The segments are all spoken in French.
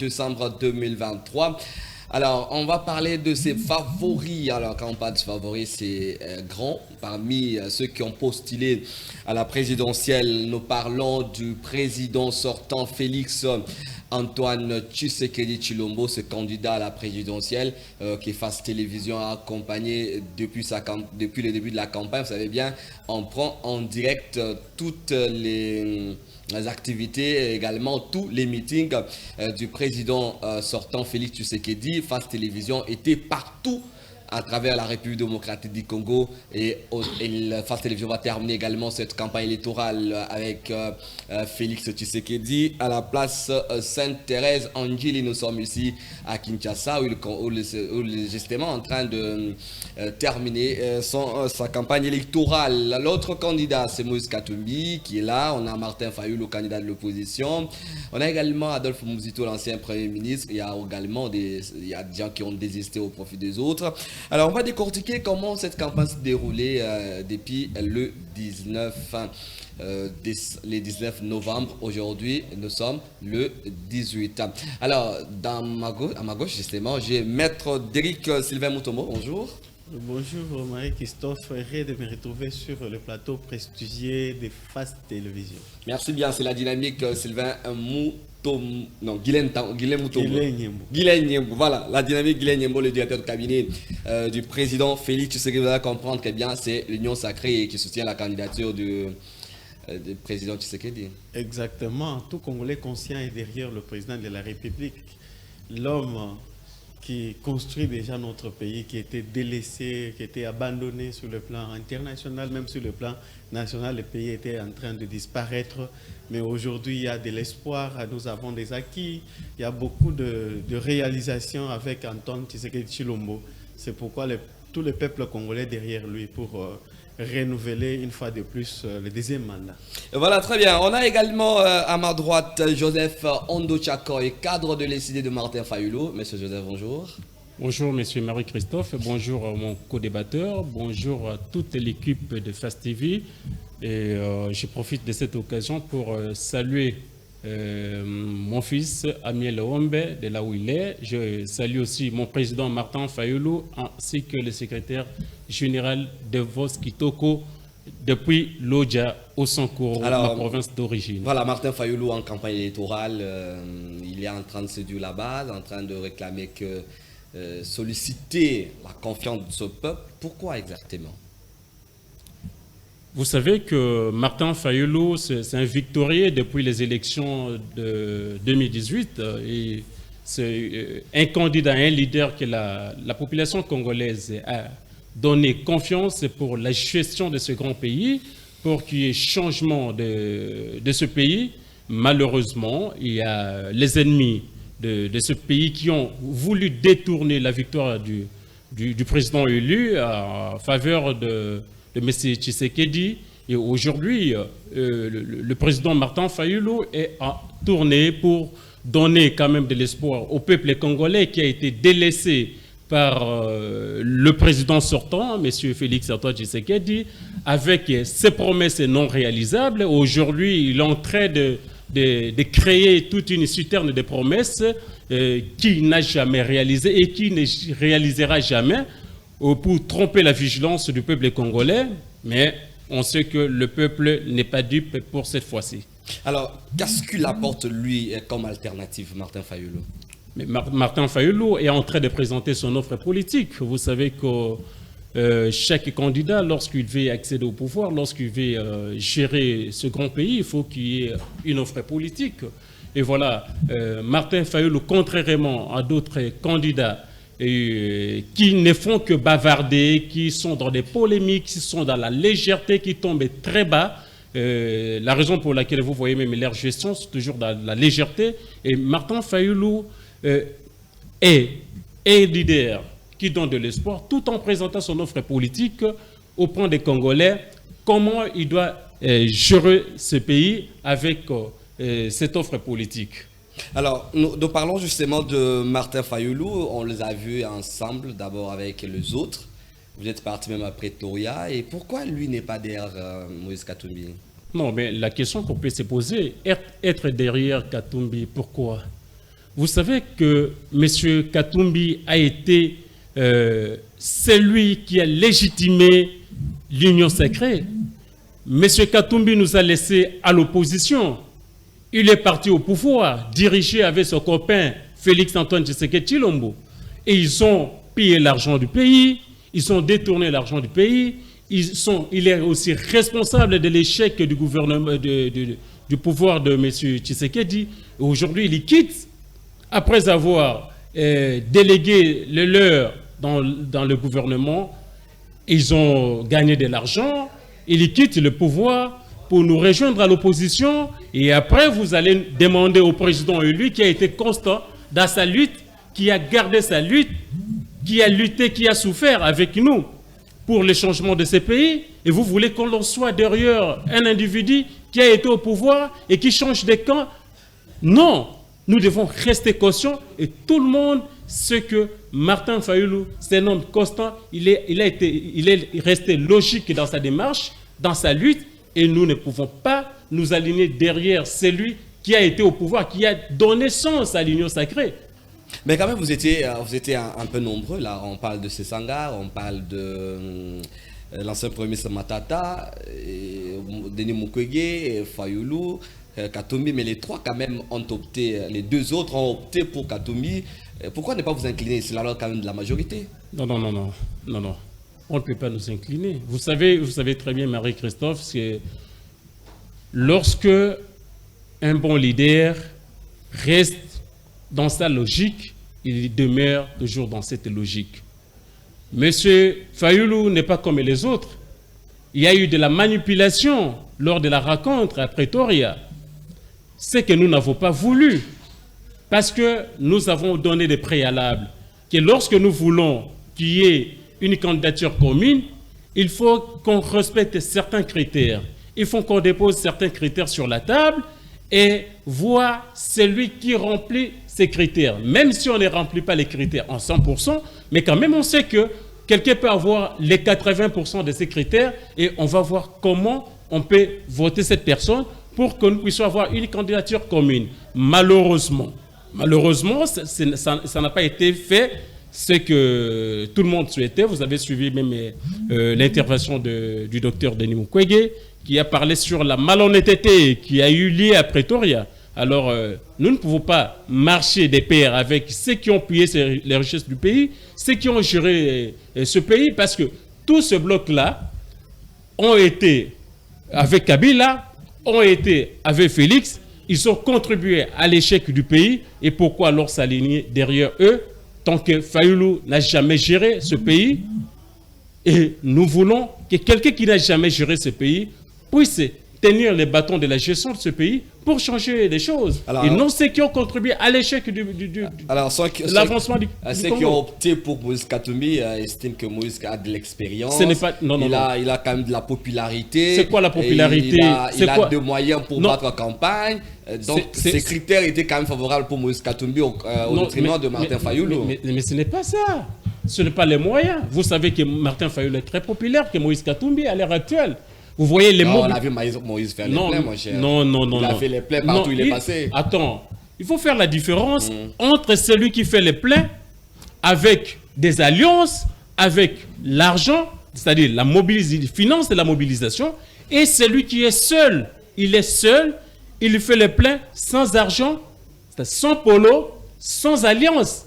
décembre 2023. Alors, on va parler de ses favoris. Alors, quand on parle de favoris, c'est grand. Parmi ceux qui ont postulé à la présidentielle, nous parlons du président sortant Félix Antoine Tshisekedi Tshilombo, ce candidat à la présidentielle qui Face Télévision a accompagné depuis le début de la campagne. Vous savez bien, on prend en direct toutes les activités, également tous les meetings du président sortant Félix Tshisekedi. Face Télévision était partout à travers la République démocratique du Congo et Face Télévision va terminer également cette campagne électorale avec Félix Tshisekedi à la place Sainte-Thérèse Angili. Nous sommes ici à Kinshasa où il est justement en train de terminer sa campagne électorale. L'autre candidat, c'est Moïse Katumbi qui est là. On a Martin Fayulu, le candidat de l'opposition. On a également Adolphe Muzito, l'ancien Premier ministre. Il y a également des gens qui ont désisté au profit des autres. Alors, on va décortiquer comment cette campagne s'est déroulée depuis le 19 novembre. Aujourd'hui, nous sommes le 18. Alors, à ma gauche, justement, j'ai Maître Derrick Sylvain Mutombo. Bonjour. Bonjour Marie-Christophe, heureux de me retrouver sur le plateau prestigieux de Face Télévision. Merci bien, c'est la dynamique Sylvain Mutombo. Non, Guylaine Mutombo. Guylaine Niembo, voilà, la dynamique Guylaine Niembo, le directeur de cabinet du président Félix Tshisekedi. Vous allez comprendre que bien, c'est l'Union sacrée qui soutient la candidature du président Tshisekedi. Exactement, tout Congolais conscient est derrière le président de la République, l'homme qui construit déjà notre pays, qui était délaissé, qui était abandonné sur le plan international, même sur le plan national, le pays était en train de disparaître. Mais aujourd'hui, il y a de l'espoir, nous avons des acquis, il y a beaucoup de réalisations avec Antoine Tshisekedi Tshilombo. C'est pourquoi tout le peuple congolais derrière lui pour renouveler une fois de plus le deuxième mandat. Voilà, très bien. On a également à ma droite Joseph Ondochakoy, cadre de l'ECD de Martin Fayulu. Monsieur Joseph, bonjour. Bonjour, monsieur Marie-Christophe. Bonjour, mon co-débatteur. Bonjour à toute l'équipe de Face TV. Et je profite de cette occasion pour saluer mon fils Amiel Ombe de là où il est. Je salue aussi mon président Martin Fayulu ainsi que le secrétaire général de Vos Kitoko depuis Lodja au Sankourou, ma province d'origine. Voilà, Martin Fayulu en campagne électorale, il est en train de séduire la base, en train de réclamer que solliciter la confiance de ce peuple. Pourquoi exactement? Vous savez que Martin Fayulu, c'est un victorieux depuis les élections de 2018. Et c'est un candidat, un leader que la population congolaise a donné confiance pour la gestion de ce grand pays, pour qu'il y ait changement de ce pays. Malheureusement, il y a les ennemis de ce pays qui ont voulu détourner la victoire du président élu en faveur de M. Tshisekedi. Et aujourd'hui, le président Martin Fayulu est en tournée pour donner quand même de l'espoir au peuple congolais qui a été délaissé par le président sortant, M. Félix Antoine Tshisekedi, avec ses promesses non réalisables. Aujourd'hui, il est en train de créer toute une citerne de promesses qu'il n'a jamais réalisées et qui ne réalisera jamais pour tromper la vigilance du peuple congolais. Mais on sait que le peuple n'est pas dupe pour cette fois-ci. Alors, qu'est-ce qu'il apporte, lui, comme alternative, Martin Fayulu? Mais Martin Fayulu est en train de présenter son offre politique. Vous savez que chaque candidat, lorsqu'il veut accéder au pouvoir, lorsqu'il veut gérer ce grand pays, il faut qu'il y ait une offre politique. Et voilà, Martin Fayulu, contrairement à d'autres candidats qui ne font que bavarder, qui sont dans des polémiques, qui sont dans la légèreté, qui tombent très bas. La raison pour laquelle vous voyez même leur gestion, c'est toujours dans la légèreté. Et Martin Fayulu est un leader qui donne de l'espoir, tout en présentant son offre politique au point des Congolais, comment il doit gérer ce pays avec cette offre politique. Alors, nous parlons justement de Martin Fayulu. On les a vus ensemble, d'abord avec les autres. Vous êtes parti même à Pretoria. Et pourquoi lui n'est pas derrière Moïse Katumbi? Non, mais la question qu'on peut se poser, être derrière Katumbi, pourquoi? Vous savez que M. Katumbi a été celui qui a légitimé l'union sacrée. M. Katumbi nous a laissés à l'opposition. Il est parti au pouvoir, dirigé avec son copain Félix-Antoine Tshisekedi Tshilombo. Et ils ont pillé l'argent du pays, ils ont détourné l'argent du pays. Il est aussi responsable de l'échec du gouvernement, du pouvoir de M. Tshisekedi. Aujourd'hui, il quitte après avoir délégué le leur dans le gouvernement. Ils ont gagné de l'argent. Il quitte le pouvoir pour nous rejoindre à l'opposition. Et après, vous allez demander au président élu qui a été constant dans sa lutte, qui a gardé sa lutte, qui a lutté, qui a souffert avec nous pour le changement de ces pays. Et vous voulez qu'on soit derrière un individu qui a été au pouvoir et qui change de camp? Non, nous devons rester conscients et tout le monde sait que Martin Fayulu, c'est un homme constant, il est resté logique dans sa démarche, dans sa lutte, et nous ne pouvons pas nous aligner derrière celui qui a été au pouvoir, qui a donné sens à l'union sacrée. Mais quand même, vous étiez un peu nombreux, là. On parle de Sesanga, on parle de l'ancien premier ministre Matata, Denis Mukwege, Fayulu, Katumbi, mais les trois quand même ont opté, les deux autres ont opté pour Katumbi. Pourquoi ne pas vous incliner? C'est alors quand même de la majorité. Non. On ne peut pas nous incliner. Vous savez très bien, Marie-Christophe, que lorsque un bon leader reste dans sa logique, il demeure toujours dans cette logique. Monsieur Fayulu n'est pas comme les autres. Il y a eu de la manipulation lors de la rencontre à Pretoria. C'est que nous n'avons pas voulu, parce que nous avons donné des préalables, que lorsque nous voulons qu'il y ait une candidature commune, il faut qu'on respecte certains critères. Il faut qu'on dépose certains critères sur la table et voir celui qui remplit ces critères. Même si on ne remplit pas les critères en 100%, mais quand même on sait que quelqu'un peut avoir les 80% de ces critères et on va voir comment on peut voter cette personne pour que nous puissions avoir une candidature commune. Malheureusement, ça n'a pas été fait. Ce que tout le monde souhaitait. Vous avez suivi même l'intervention du docteur Denis Mukwege qui a parlé sur la malhonnêteté qui a eu lieu à Pretoria. Alors, nous ne pouvons pas marcher des pairs avec ceux qui ont pillé les richesses du pays, ceux qui ont géré ce pays, parce que tout ce bloc-là ont été avec Kabila, ont été avec Félix, ils ont contribué à l'échec du pays. Et pourquoi alors s'aligner derrière eux? Tant que Fayulu n'a jamais géré ce pays, et nous voulons que quelqu'un qui n'a jamais géré ce pays puisse tenir les bâtons de la gestion de ce pays pour changer les choses. Alors, et non ceux qui ont contribué à l'échec de l'avancement du Congo. Ceux qui ont opté pour Moïse Katumbi estiment que Moïse a de l'expérience. Il a quand même de la popularité. C'est quoi la popularité? Il a des moyens pour battre en campagne. Donc ces critères étaient quand même favorables pour Moïse Katumbi au détriment de Martin Fayulu. Mais ce n'est pas ça. Ce n'est pas les moyens. Vous savez que Martin Fayulu est très populaire, que Moïse Katumbi à l'heure actuelle. Vous voyez les mots. On a vu Moïse faire les pleins, mon cher. Il a fait les pleins partout où il est passé. Attends, il faut faire la différence entre celui qui fait les pleins avec des alliances, avec l'argent, c'est-à-dire la finance et la mobilisation, et celui qui est seul. Il est seul, il fait les pleins sans argent, sans polo, sans alliance.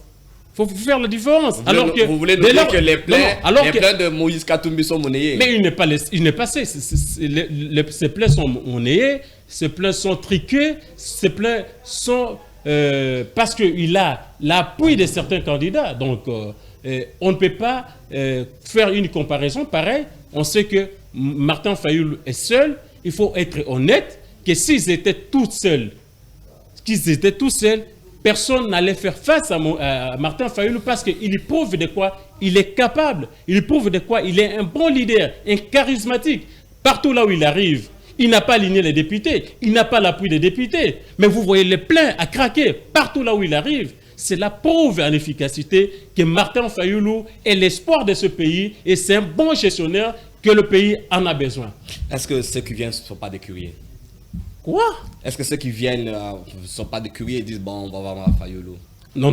Il faut faire la différence. Vous voulez nous dire que les pleins de Moïse Katumbi sont monnayés? Mais il n'est pas ces pleins sont monnayés, ces pleins sont triqués, ces pleins sont parce qu'il a l'appui de certains candidats. Donc, on ne peut pas faire une comparaison pareille. On sait que Martin Fayulu est seul. Il faut être honnête que s'ils étaient tous seuls, personne n'allait faire face à Martin Fayulu parce qu'il prouve de quoi il est capable. Il prouve de quoi il est un bon leader, un charismatique. Partout là où il arrive, il n'a pas aligné les députés, il n'a pas l'appui des députés. Mais vous voyez les pleins à craquer partout là où il arrive. C'est la preuve en efficacité que Martin Fayulu est l'espoir de ce pays et c'est un bon gestionnaire que le pays en a besoin. Est-ce que ceux qui viennent ne sont pas des curieux? Quoi? Est-ce que ceux qui viennent ne sont pas des curieux et disent bon, on va voir Fayulu? Non.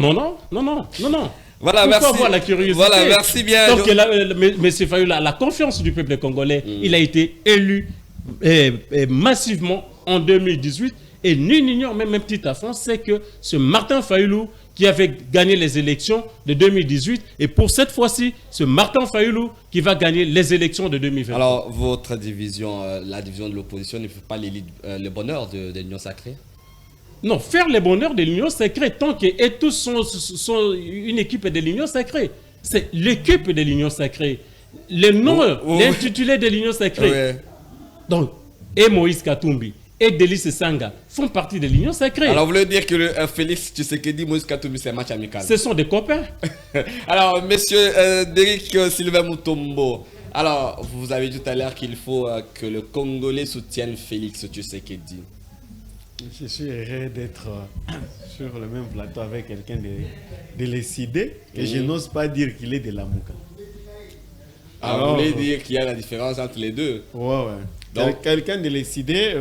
Voilà, Pourquoi merci. avoir la curiosité? Voilà, merci bien. Donc, M. Fayulu a la confiance du peuple congolais. Il a été élu massivement en 2018. Et nul n'ignore, même un petit affront, c'est que ce Martin Fayulu qui avait gagné les élections de 2018, et pour cette fois-ci, ce Martin Fayulu qui va gagner les élections de 2020. Alors, votre division, la division de l'opposition ne fait pas le bonheur de l'Union sacrée? Non, faire les bonheurs de l'Union sacrée, tant et tous sont une équipe de l'Union sacrée. C'est l'équipe de l'Union sacrée. Les noms, l'intitulé de l'Union sacrée. Ouais. Donc, et Moïse Katumbi et Délice Sanga font partie de l'Union sacrée. Alors, vous voulez dire que Félix Tshisekedi, Moïse Katumbi, c'est un match amical? Ce sont des copains. Alors, monsieur Derrick Sylvain Mutombo, alors, vous avez dit tout à l'heure qu'il faut que le Congolais soutienne Félix Tshisekedi. Je suis heureux d'être sur le même plateau avec quelqu'un de décidé et je n'ose pas dire qu'il est de la Mouka. Alors, vous voulez dire qu'il y a la différence entre les deux? Ouais. Donc, quelqu'un de décidé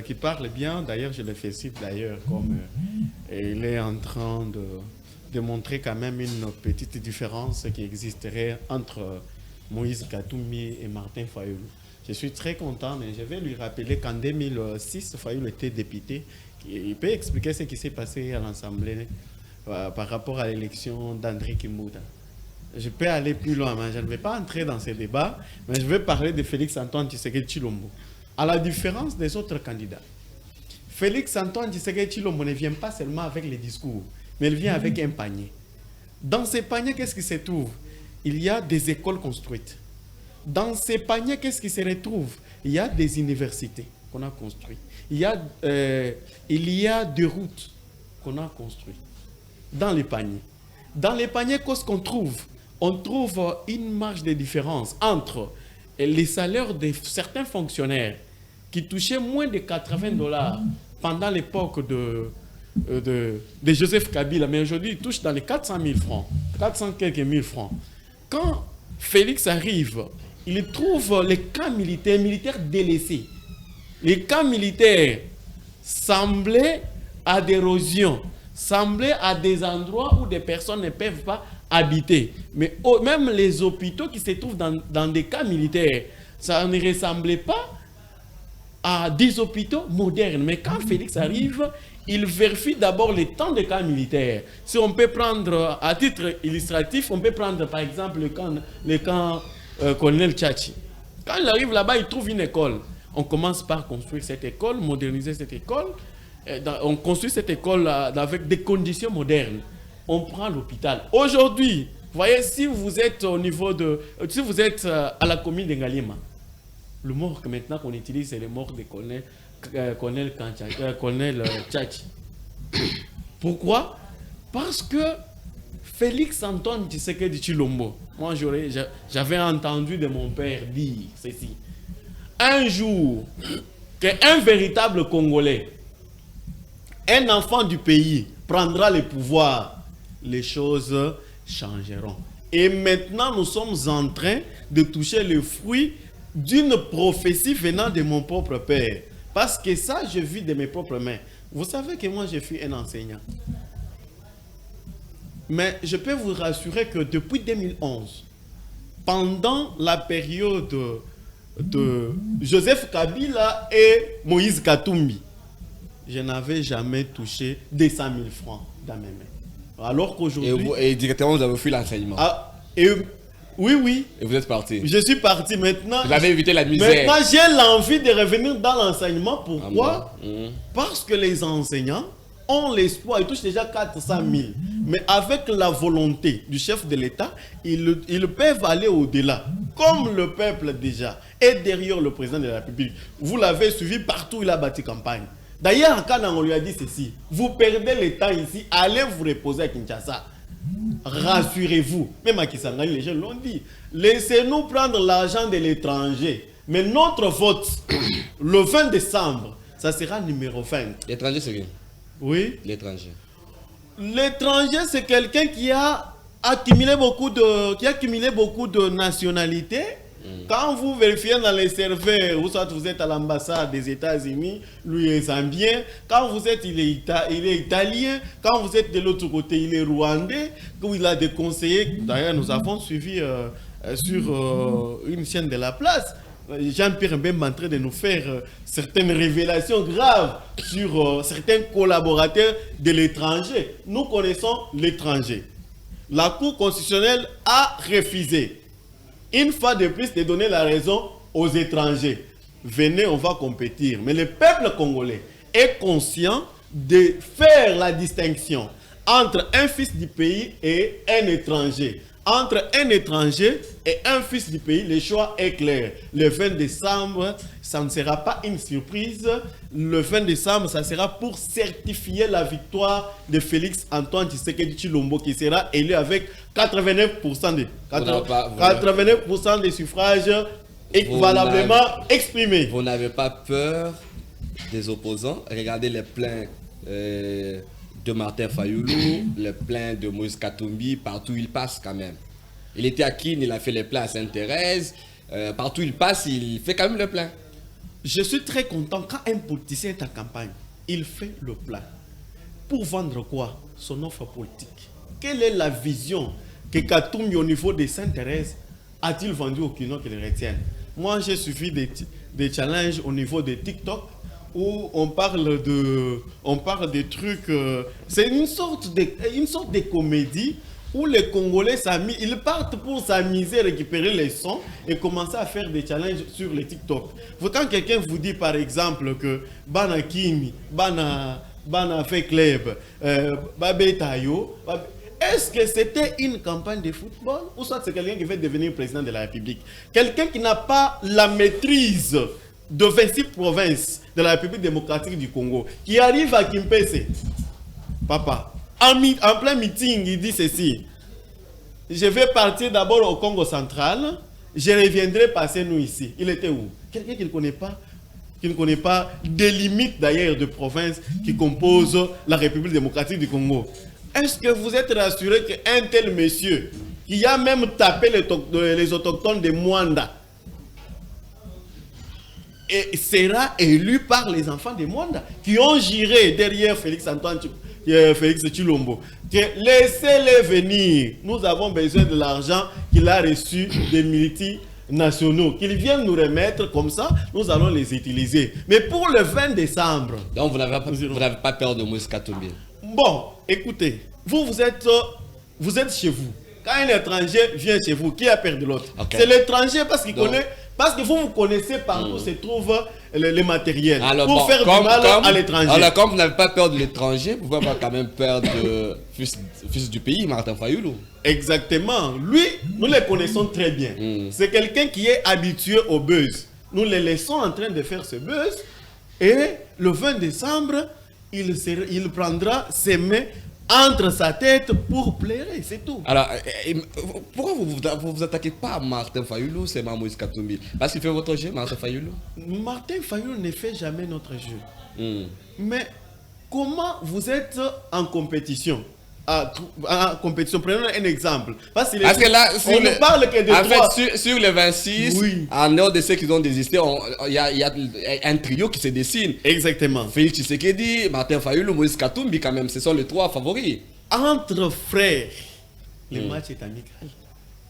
qui parle bien, d'ailleurs je le félicite d'ailleurs, comme il est en train de montrer quand même une petite différence qui existerait entre Moïse Katumbi et Martin Fayulu. Je suis très content, mais je vais lui rappeler qu'en 2006, Fayulu était député. Il peut expliquer ce qui s'est passé à l'Assemblée par rapport à l'élection d'André Kimbuta. Je peux aller plus loin, mais je ne vais pas entrer dans ces débats, mais je vais parler de Félix-Antoine Tshisekedi Tshilombo. À la différence des autres candidats, Félix-Antoine Tshisekedi Tshilombo ne vient pas seulement avec les discours, mais il vient avec un panier. Dans ces paniers, qu'est-ce qui se trouve? Il y a des écoles construites. Dans ces paniers, qu'est-ce qui se retrouve? Il y a des universités qu'on a construites. Il y a des routes qu'on a construites dans les paniers. Dans les paniers, qu'est-ce qu'on trouve? On trouve une marge de différence entre les salaires de certains fonctionnaires qui touchaient moins de 80 $ pendant l'époque de Joseph Kabila, mais aujourd'hui, ils touchent dans les 400 000 francs, 400 quelques mille francs. Quand Félix arrive, il trouve les camps militaires délaissés. Les camps militaires semblaient à d'érosion, semblaient à des endroits où des personnes ne peuvent pas habiter. Mais même les hôpitaux qui se trouvent dans des camps militaires, ça ne ressemblait pas à des hôpitaux modernes. Mais quand Félix arrive, il vérifie d'abord les temps de camps militaires. Si on peut prendre, à titre illustratif, on peut prendre par exemple le camp Colonel Tchachi. Quand il arrive là-bas, il trouve une école. On commence par construire cette école, moderniser cette école. On construit cette école avec des conditions modernes. On prend l'hôpital. Aujourd'hui, vous voyez, si vous êtes au niveau de... Si vous êtes à la commune de Ngaliema, le mort que maintenant qu'on utilise, c'est le mort de Colonel Tchachi. Pourquoi? Parce que Félix-Antoine Tshisekedi Tshilombo, moi j'avais entendu de mon père dire ceci. Un jour, qu'un véritable Congolais, un enfant du pays, prendra le pouvoir, les choses changeront. Et maintenant, nous sommes en train de toucher le fruit d'une prophétie venant de mon propre père. Parce que ça, je vis de mes propres mains. Vous savez que moi, je suis un enseignant. Mais je peux vous rassurer que depuis 2011, pendant la période de Joseph Kabila et Moïse Katumbi, je n'avais jamais touché 200 000 francs dans mes mains. Alors qu'aujourd'hui... Et directement, vous avez fui l'enseignement. Oui. Et vous êtes parti. Je suis parti maintenant. Vous avez évité la misère. Maintenant, j'ai l'envie de revenir dans l'enseignement. Pourquoi? Parce que les enseignants ont l'espoir, ils touchent déjà 400 000. Mais avec la volonté du chef de l'État, ils peuvent aller au-delà. Comme le peuple déjà est derrière le président de la République. Vous l'avez suivi partout, il a bâti campagne. D'ailleurs, quand on lui a dit ceci, vous perdez le temps ici, allez vous reposer à Kinshasa. Rassurez-vous. Même à Kisangani, les gens l'ont dit. Laissez-nous prendre l'argent de l'étranger. Mais notre vote, le 20 décembre, ça sera numéro 20. L'étranger, c'est qui? Oui. L'étranger. L'étranger, c'est quelqu'un qui a accumulé beaucoup de nationalités Quand vous vérifiez dans les serveurs, ou soit vous êtes à l'ambassade des États-Unis, lui est zambien. Quand vous êtes, il est italien. Quand vous êtes de l'autre côté, il est rwandais. Où il a des conseillers. D'ailleurs, nous avons suivi sur une chaîne de la place. Jean-Pierre Mbemba est en train de nous faire certaines révélations graves sur certains collaborateurs de l'étranger. Nous connaissons l'étranger. La Cour constitutionnelle a refusé, une fois de plus, de donner la raison aux étrangers. Venez, on va compétir. Mais le peuple congolais est conscient de faire la distinction entre un fils du pays et un étranger. Entre un étranger et un fils du pays, le choix est clair. Le 20 décembre, ça ne sera pas une surprise. Le 20 décembre, ça sera pour certifier la victoire de Félix Antoine Tshisekedi Tshilombo, qui sera élu avec 89% des suffrages équivalablement exprimés. Vous n'avez pas peur des opposants? Regardez les plaintes de Martin Fayoulou, le plein de Moïse Katumbi, partout il passe quand même. Il était à Kin, il a fait les pleins à Sainte-Thérèse, partout il passe, il fait quand même le plein. Je suis très content quand un politicien est en campagne, il fait le plein. Pour vendre quoi? Son offre politique. Quelle est la vision que Katumbi au niveau de Sainte-Thérèse a-t-il vendu au Kino qui le retienne? Moi j'ai suivi des challenges au niveau de TikTok, où on parle de trucs, c'est une sorte de comédie où les Congolais ils partent pour s'amuser, récupérer les sons et commencer à faire des challenges sur les TikTok. Quand quelqu'un vous dit par exemple que Bana Kimi, Bana fait club, Babetayo, est-ce que c'était une campagne de football ou soit c'est quelqu'un qui veut devenir président de la République? Quelqu'un qui n'a pas la maîtrise de 26 provinces de la République démocratique du Congo, qui arrive à Kimpese, papa, en plein meeting, il dit ceci: je vais partir d'abord au Congo central, je reviendrai passer nous ici. Il était où? Quelqu'un qui ne connaît pas des limites d'ailleurs de provinces qui composent la République démocratique du Congo. Est-ce que vous êtes rassuré qu'un tel monsieur, qui a même tapé les autochtones de Mwanda, et sera élu par les enfants de Mwanda qui ont géré derrière Félix Tshilombo? Laissez-les venir. Nous avons besoin de l'argent qu'il a reçu des multinationaux. Qu'ils viennent nous remettre, comme ça, nous allons les utiliser. Mais pour le 20 décembre... Donc vous n'avez pas peur de Moïse Katumbi? Bon, écoutez, vous êtes chez vous. Quand un étranger vient chez vous, qui a peur de l'autre? Okay. C'est l'étranger parce qu'il connaît... Parce que vous connaissez partout se trouve les matériels. Alors, pour faire du mal à l'étranger. Alors, comme vous n'avez pas peur de l'étranger, vous n'avez pas quand même peur de fils du pays, Martin Fayoulou? Exactement. Lui, nous le connaissons très bien. C'est quelqu'un qui est habitué au buzz. Nous le laissons en train de faire ce buzz. Et le 20 décembre, il prendra ses mains entre sa tête pour plairer, c'est tout. Alors, pourquoi vous vous attaquez pas à Martin Fayoulou, c'est Moïse Katumbi? Parce qu'il fait votre jeu, Martin Fayoulou? Martin Fayoulou ne fait jamais notre jeu. Mais comment vous êtes en compétition? En compétition, prenons un exemple. Parce que là, on ne parle que de fait, sur les 26, oui. En dehors de ceux qui ont désisté, il y a un trio qui se dessine. Exactement. Félix Tshisekedi, Martin Fayoulou, Moïse Katumbi, quand même, ce sont les trois favoris. Entre frères, le match est amical.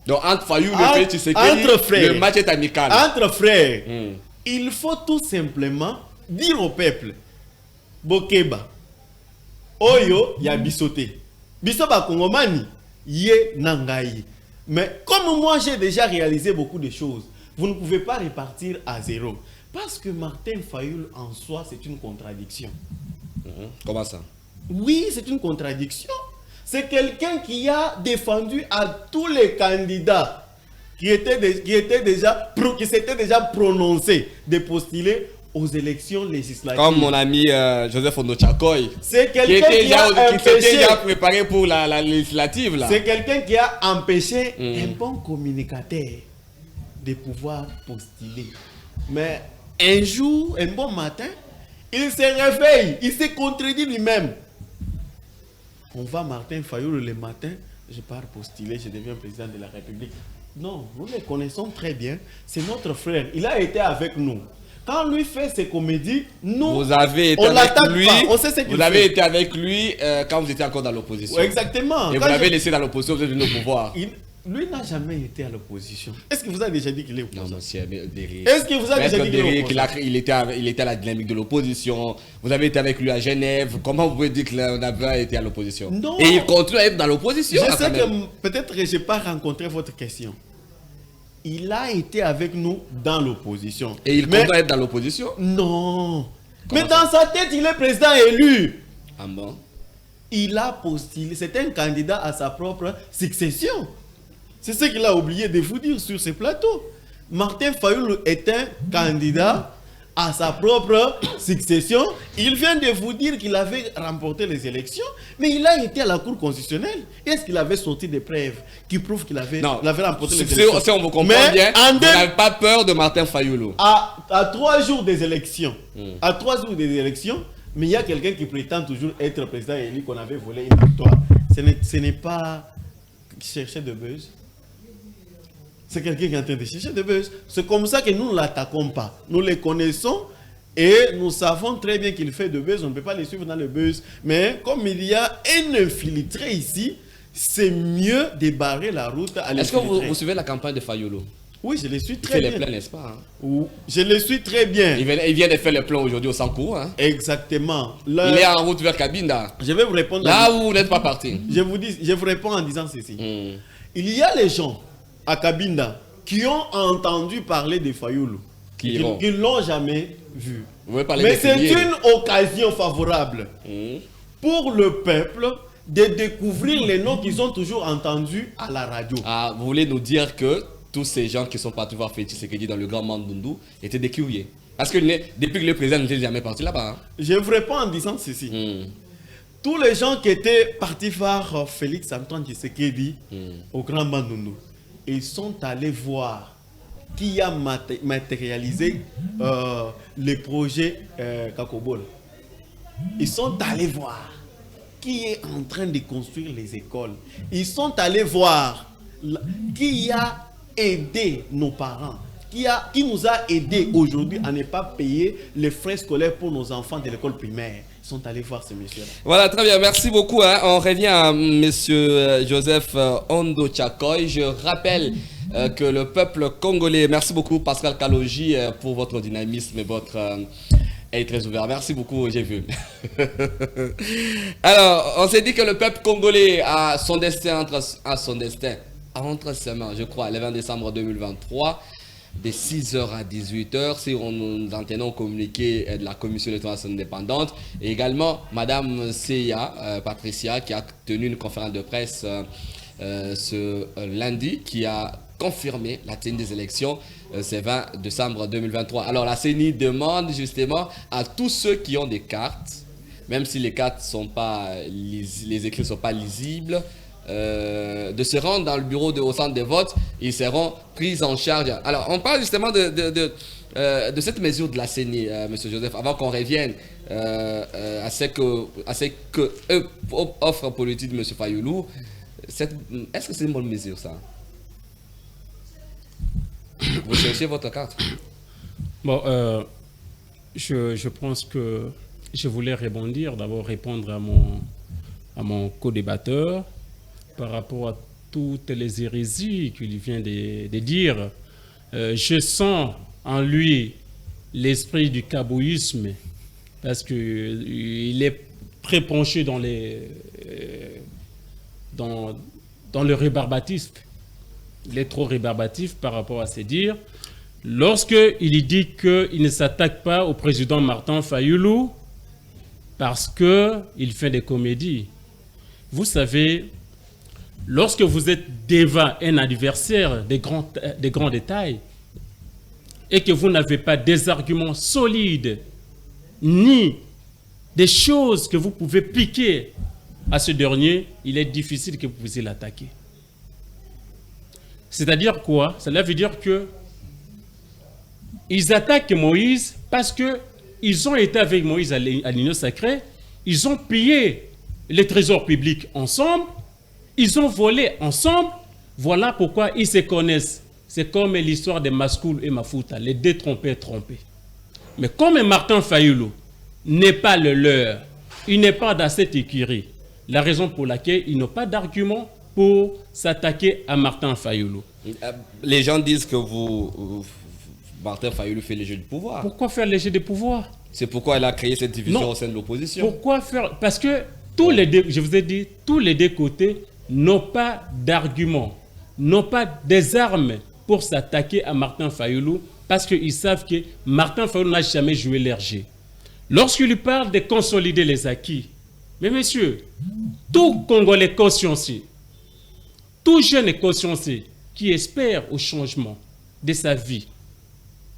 Donc, entre Fayoulou et Félix Tshisekedi, le match est amical. Entre frères, il faut tout simplement dire au peuple: Bokeba, Oyo, ya bisoté. Bisoba Kongomani, yé nangaï. Mais comme moi j'ai déjà réalisé beaucoup de choses, vous ne pouvez pas repartir à zéro. Parce que Martin Fayoulou en soi, c'est une contradiction. Comment ça? Oui, c'est une contradiction. C'est quelqu'un qui a défendu à tous les candidats qui s'étaient déjà prononcés de postuler aux élections législatives. Comme mon ami Joseph Ondochakoy. C'est quelqu'un qui s'était déjà préparé pour la législative. C'est quelqu'un qui a empêché un bon communicateur de pouvoir postuler. Mais un jour, un bon matin, il se réveille, il s'est contredit lui-même. On va Martin Fayoulou le matin, je pars postuler, je deviens président de la République. Non, nous les connaissons très bien. C'est notre frère. Il a été avec nous. Quand lui fait ses comédies, nous, vous avez été on avec l'attaque lui, pas. On sait ce qu'il fait. vous avez été avec lui quand vous étiez encore dans l'opposition. Ouais, exactement. Et Quand vous l'avez laissé dans l'opposition, vous êtes venu au pouvoir. Lui n'a jamais été à l'opposition. Est-ce qu'il vous a déjà dit qu'il est opposant? Non, monsieur Derry. Est-ce qu'il vous a déjà dit qu'il est opposant? Il était à la dynamique de l'opposition. Vous avez été avec lui à Genève. Comment vous pouvez dire qu'on n'a été à l'opposition? Non. Et il continue à être dans l'opposition. Je sais que peut-être que je n'ai pas rencontré votre question. Il a été avec nous dans l'opposition. Et il continue à être dans l'opposition? Non. Comment Mais dans sa tête, il est président élu. Ah bon? Il a postulé. C'est un candidat à sa propre succession. C'est ce qu'il a oublié de vous dire sur ce plateau. Martin Fayoulou est un candidat à sa propre succession. Il vient de vous dire qu'il avait remporté les élections, mais il a été à la Cour constitutionnelle. Est-ce qu'il avait sorti des preuves qui prouvent qu'il avait remporté les élections? Si on vous comprend bien, vous n'avez pas peur de Martin Fayoulou. À 3 jours des élections, mais il y a quelqu'un qui prétend toujours être président élu qu'on avait volé une victoire. Ce n'est pas chercher de buzz. C'est quelqu'un qui est en train de chercher de buzz. C'est comme ça que nous ne l'attaquons pas. Nous les connaissons et nous savons très bien qu'il fait de buzz. On ne peut pas les suivre dans le buzz. Mais comme il y a un infiltré ici, c'est mieux de barrer la route à l'infiltré. Est-ce que vous suivez la campagne de Fayoulou? Oui, je le suis très bien. Il fait les plans, n'est-ce pas? Je le suis très bien. Il vient de faire le plan aujourd'hui au Sankou. Hein? Exactement. Il est en route vers Cabinda. Je vais vous répondre. Là où vous n'êtes pas parti. Je vous réponds en disant ceci. Il y a les gens à Cabinda qui ont entendu parler de Fayoulou, qui ne l'ont jamais vu. Mais c'est une occasion favorable pour le peuple de découvrir les noms qu'ils ont toujours entendus à la radio. Ah, vous voulez nous dire que tous ces gens qui sont partis voir Félix Tshisekedi dans le Grand Mandundu étaient des curieux? Parce que depuis que le président n'était jamais parti là-bas. Hein? Je vous réponds en disant ceci. Tous les gens qui étaient partis voir Félix Antoine Tshisekedi au Grand Mandundu, ils sont allés voir qui a matérialisé les projets Kakobol. Ils sont allés voir qui est en train de construire les écoles. Ils sont allés voir qui a aidé nos parents, qui nous a aidés aujourd'hui à ne pas payer les frais scolaires pour nos enfants de l'école primaire. Ils sont allés voir ce monsieur-là. Voilà, très bien, merci beaucoup. Hein. On revient à monsieur Joseph Ondo Tchakoy. Je rappelle que le peuple congolais, merci beaucoup Pascal Kaloji pour votre dynamisme et votre est très ouvert. Merci beaucoup, j'ai vu. Alors, on s'est dit que le peuple congolais a son destin entre ses mains, je crois, le 20 décembre 2023, de 6h à 18h, si nous en tenons communiqué de la Commission électorale indépendante. Et également, Madame Seya, Patricia, qui a tenu une conférence de presse ce lundi, qui a confirmé la tenue des élections ce 20 décembre 2023. Alors, la CENI demande justement à tous ceux qui ont des cartes, même si les cartes sont pas les écrits ne sont pas lisibles, de se rendre dans le bureau au centre de vote. Ils seront pris en charge. Alors, on parle justement de cette mesure de la CENI, M. Joseph, avant qu'on revienne à ce que offre politique de M. Fayoulou. Est-ce que c'est une bonne mesure, ça? Vous cherchez votre carte? Bon, je pense que je voulais rebondir, d'abord répondre à mon co-débatteur par rapport à toutes les hérésies qu'il vient de dire. Je sens en lui l'esprit du kabouisme parce qu'il est très penché dans le rébarbatisme. Il est trop rébarbatif par rapport à ses dires. Lorsqu'il dit qu'il ne s'attaque pas au président Martin Fayoulou parce qu'il fait des comédies. Vous savez, lorsque vous êtes devant un adversaire de grands détails et que vous n'avez pas des arguments solides ni des choses que vous pouvez piquer à ce dernier, il est difficile que vous puissiez l'attaquer. C'est-à-dire quoi? Cela veut dire que ils attaquent Moïse parce qu'ils ont été avec Moïse à l'Union sacrée, ils ont pillé les trésors publics ensemble, ils ont volé ensemble, Voilà pourquoi ils se connaissent. C'est comme l'histoire de Maskoul et Mafuta, les deux trompés. Mais comme Martin Fayulu n'est pas le leur, il n'est pas dans cette écurie, la raison pour laquelle ils n'ont pas d'argument pour s'attaquer à Martin Fayulu. Les gens disent que Martin Fayulu fait le jeu du pouvoir. Pourquoi faire le jeu du pouvoir? C'est pourquoi elle a créé cette division au sein de l'opposition. Pourquoi faire? Parce que je vous ai dit, tous les deux côtés n'ont pas d'argument, n'ont pas des armes pour s'attaquer à Martin Fayulu, parce qu'ils savent que Martin Fayulu n'a jamais joué l'RG. Lorsqu'il lui parle de consolider les acquis, mais messieurs, tout Congolais consciencieux, tout jeune consciencieux qui espère au changement de sa vie,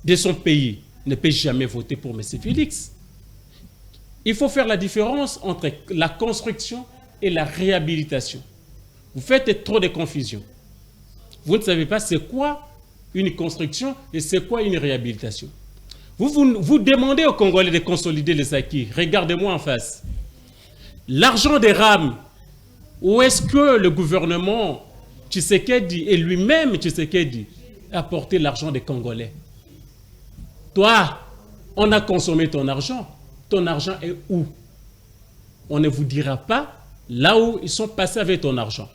de son pays, ne peut jamais voter pour M. Félix. Il faut faire la différence entre la construction et la réhabilitation. Vous faites trop de confusion. Vous ne savez pas c'est quoi une construction et c'est quoi une réhabilitation. Vous demandez aux Congolais de consolider les acquis. Regardez-moi en face. L'argent des rames, où est-ce que le gouvernement Tshisekedi et lui-même Tshisekedi a porté l'argent des Congolais? Toi, on a consommé ton argent. Ton argent est où? On ne vous dira pas là où ils sont passés avec ton argent.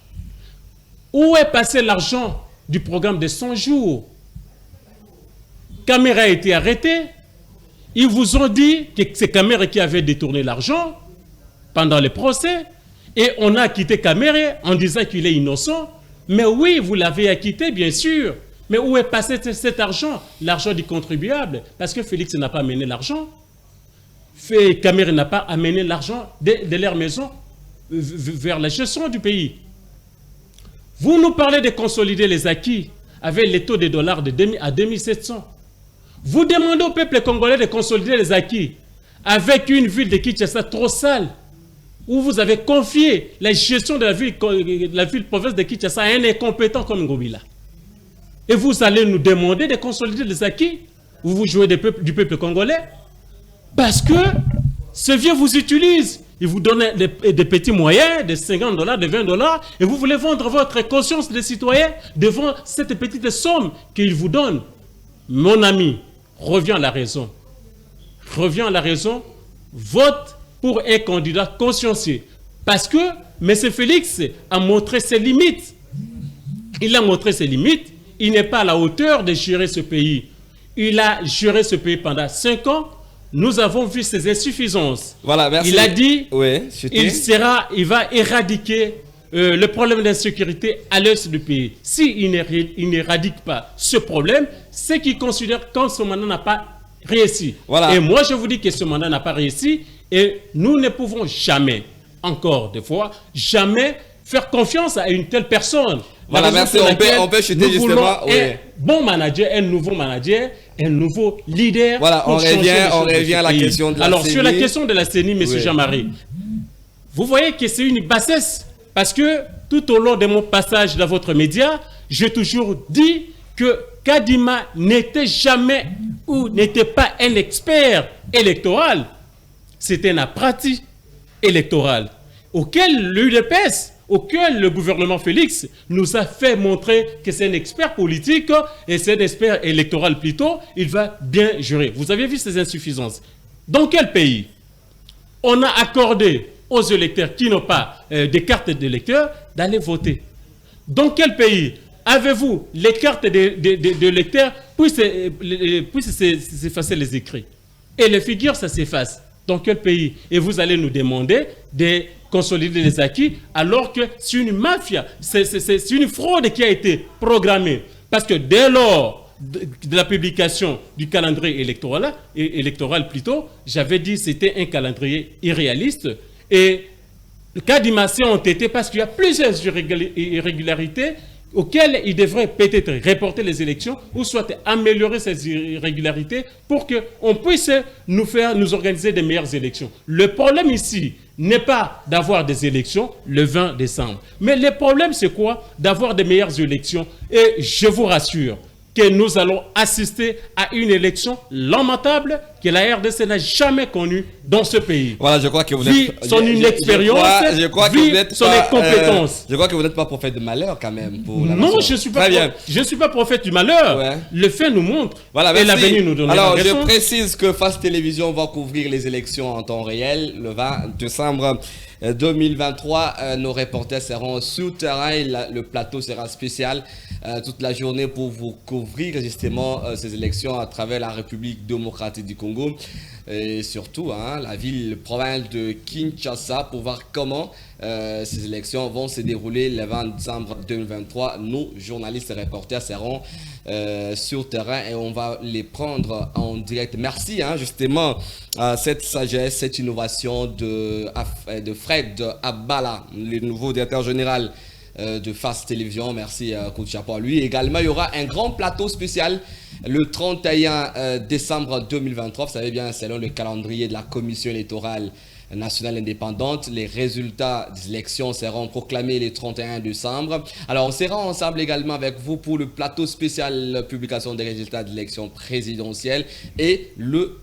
Où est passé l'argent du programme de 100 jours? Caméra a été arrêté. Ils vous ont dit que c'est Caméra qui avait détourné l'argent pendant le procès. Et on a acquitté Caméra en disant qu'il est innocent. Mais oui, vous l'avez acquitté, bien sûr. Mais où est passé cet argent? L'argent du contribuable. Parce que Félix n'a pas amené l'argent. Caméra n'a pas amené l'argent de leur maison vers la gestion du pays. Vous nous parlez de consolider les acquis avec les taux de dollars à 2700. Vous demandez au peuple congolais de consolider les acquis avec une ville de Kinshasa trop sale, où vous avez confié la gestion de la ville-province de Kinshasa à un incompétent comme Ngobila. Et vous allez nous demander de consolider les acquis? Vous jouez du peuple congolais? Parce que ce vieux vous utilise. Il vous donne des petits moyens, de $50, de $20, et vous voulez vendre votre conscience de citoyen devant cette petite somme qu'il vous donne. Mon ami, reviens à la raison. Reviens à la raison. Vote pour un candidat consciencieux. Parce que M. Félix a montré ses limites. Il a montré ses limites. Il n'est pas à la hauteur de gérer ce pays. Il a géré ce pays pendant 5 ans. Nous avons vu ses insuffisances. Voilà, merci. Il a dit oui, il va éradiquer le problème d'insécurité à l'est du pays. S'il n'éradique pas ce problème, c'est qu'il considère que ce mandat n'a pas réussi. Voilà. Et moi, je vous dis que ce mandat n'a pas réussi et nous ne pouvons jamais, encore des fois, jamais faire confiance à une telle personne. Voilà, merci. On peut chuter justement. Un bon manager, un nouveau manager, un nouveau leader. Voilà, on revient à la question de la CENI. Alors, sur la question de la CENI, M. Jean-Marie, vous voyez que c'est une bassesse. Parce que tout au long de mon passage dans votre média, j'ai toujours dit que Kadima n'était jamais ou n'était pas un expert électoral. C'était un apprenti électoral auquel l'UDPS, auquel le gouvernement Félix nous a fait montrer que c'est un expert politique et c'est un expert électoral plutôt, il va bien gérer. Vous avez vu ces insuffisances. Dans quel pays on a accordé aux électeurs qui n'ont pas des cartes d'électeurs d'aller voter? Dans quel pays avez-vous les cartes d'électeurs puissent s'effacer les écrits? Et les figures, ça s'efface. Dans quel pays? Et vous allez nous demander de consolider les acquis alors que c'est une mafia, c'est une fraude qui a été programmée. Parce que dès lors de la publication du calendrier électoral plutôt, j'avais dit que c'était un calendrier irréaliste. Et le cas d'Imassé ont été parce qu'il y a plusieurs irrégularités auxquelles il devrait peut-être reporter les élections ou soit améliorer ces irrégularités pour qu'on puisse nous organiser des meilleures élections. Le problème ici n'est pas d'avoir des élections le 20 décembre. Mais le problème, c'est quoi? D'avoir des meilleures élections. Et je vous rassure, que nous allons assister à une élection lamentable que la RDC n'a jamais connue dans ce pays. Voilà, je crois que vous Vu êtes... son inexpérience, je crois que vu vous n'êtes son pas, incompétence. je crois que vous n'êtes pas prophète de malheur quand même. Pour la Non, nation. je ne suis, suis pas prophète du malheur. Ouais. Le fait nous montre. Voilà, et merci. l'avenir nous donne Alors, la je raison. précise que Face Télévision va couvrir les élections en temps réel le 20 décembre 2023. Nos reporters seront sur terrain et le plateau sera spécial toute la journée pour vous couvrir justement ces élections à travers la République démocratique du Congo et surtout la ville province de Kinshasa pour voir comment ces élections vont se dérouler le 20 décembre 2023. Nos journalistes et reporters seront sur terrain et on va les prendre en direct. Merci justement à cette sagesse, cette innovation de Fred Abala, le nouveau directeur général de Face Télévision. Merci coup de chapeau à lui. Également, il y aura un grand plateau spécial le 31 décembre 2023. Vous savez bien, selon le calendrier de la Commission électorale nationale indépendante, les résultats des élections seront proclamés le 31 décembre. Alors, on sera ensemble également avec vous pour le plateau spécial publication des résultats de l'élection présidentielle et le